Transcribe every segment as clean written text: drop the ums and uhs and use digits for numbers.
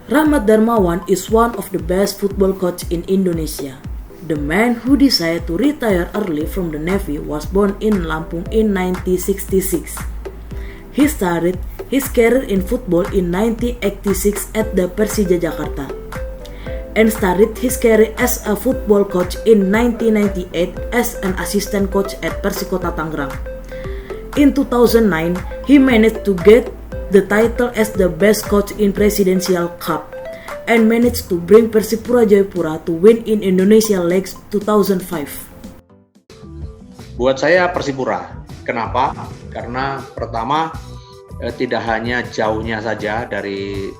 Rahmat Darmawan is one of the best football coach in Indonesia. The man who decided to retire early from the Navy was born in Lampung in 1966. He started his career in football in 1986 at the Persija Jakarta and started his career as a football coach in 1998 as an assistant coach at Persikota Tangerang. In 2009, he managed to get the title as the best coach in Presidential Cup and managed to bring Persipura Jayapura to win in Indonesia League 2005. Buat saya Persipura. Kenapa? Karena pertama tidak hanya jauhnya saja dari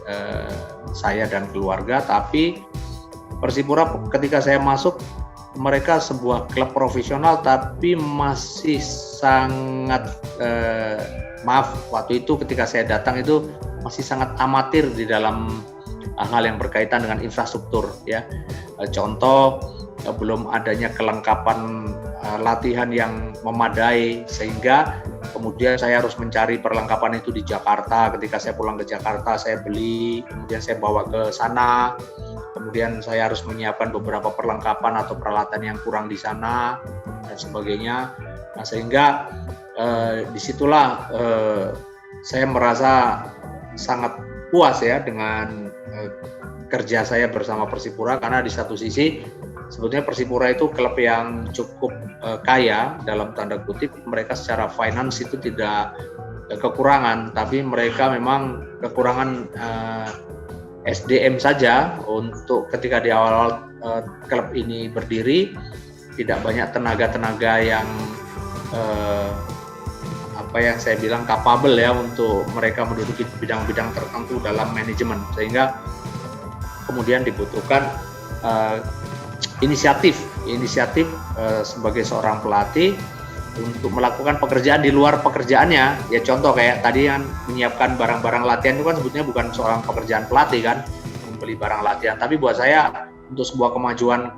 saya dan keluarga, tapi Persipura ketika saya masuk, mereka sebuah klub profesional tapi masih sangat waktu itu ketika saya datang itu masih sangat amatir di dalam hal yang berkaitan dengan infrastruktur ya. Contoh belum adanya kelengkapan latihan yang memadai, sehingga kemudian saya harus mencari perlengkapan itu di Jakarta. Ketika saya pulang ke Jakarta saya beli, kemudian saya bawa ke sana. Kemudian saya harus menyiapkan beberapa perlengkapan atau peralatan yang kurang di sana dan sebagainya. Nah, sehingga disitulah saya merasa sangat puas ya dengan kerja saya bersama Persipura, karena di satu sisi sebetulnya Persipura itu klub yang cukup kaya dalam tanda kutip. Mereka secara finance itu tidak kekurangan, tapi mereka memang kekurangan SDM saja. Untuk ketika di awal klub ini berdiri, tidak banyak tenaga-tenaga yang yang saya bilang capable ya untuk mereka menduduki bidang-bidang tertentu dalam manajemen, sehingga kemudian dibutuhkan inisiatif sebagai seorang pelatih untuk melakukan pekerjaan di luar pekerjaannya. Ya contoh kayak tadi kan menyiapkan barang-barang latihan itu kan sebetulnya bukan seorang pekerjaan pelatih kan, membeli barang latihan. Tapi buat saya untuk sebuah kemajuan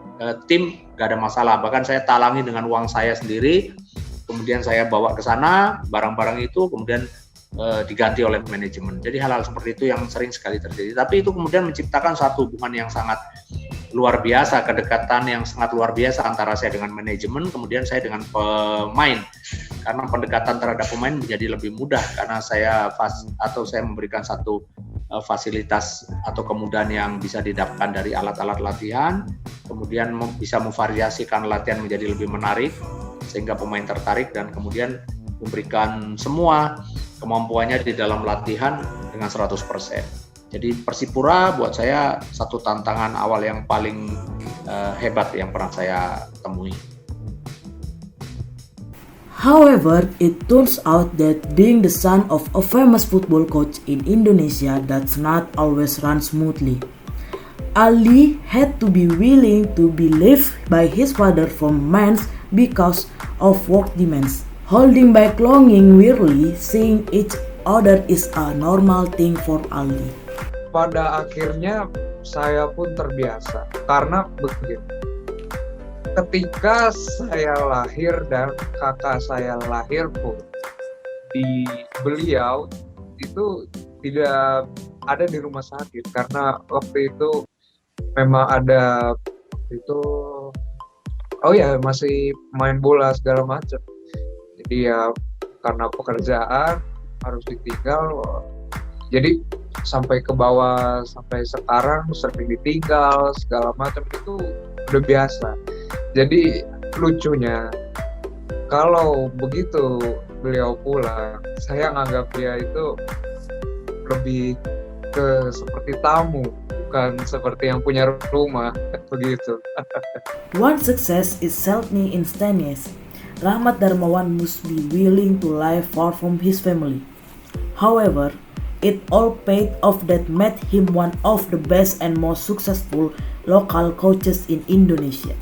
tim gak ada masalah. Bahkan saya talangi dengan uang saya sendiri. Kemudian saya bawa ke sana barang-barang itu, kemudian diganti oleh manajemen. Jadi hal-hal seperti itu yang sering sekali terjadi. Tapi itu kemudian menciptakan satu hubungan yang sangat luar biasa, kedekatan yang sangat luar biasa antara saya dengan manajemen, kemudian saya dengan pemain. Karena pendekatan terhadap pemain menjadi lebih mudah karena saya memberikan satu fasilitas atau kemudahan yang bisa didapatkan dari alat-alat latihan, kemudian bisa memvariasikan latihan menjadi lebih menarik sehingga pemain tertarik, dan kemudian memberikan semua kemampuannya di dalam latihan dengan 100%. Jadi Persipura buat saya satu tantangan awal yang paling hebat yang pernah saya temui. However, it turns out that being the son of a famous football coach in Indonesia does not always run smoothly. Ali had to be willing to be left by his father from months because of work demands. Holding back longing wearily, seeing each other is a normal thing for Ali. Pada akhirnya saya pun terbiasa, karena begini. Ketika saya lahir dan kakak saya lahir pun, beliau itu tidak ada di rumah sakit karena waktu itu memang ada masih main bola segala macam. Jadi ya karena pekerjaan harus ditinggal. Jadi sampai ke bawah sampai sekarang sering ditinggal segala macam, itu udah biasa. Jadi lucunya kalau begitu beliau pulang, saya nganggap dia itu lebih ke seperti tamu, bukan seperti yang punya rumah begitu. One success is seldom instantaneous. Rahmat Darmawan must be willing to live far from his family. However, it all paid off that made him one of the best and most successful local coaches in Indonesia.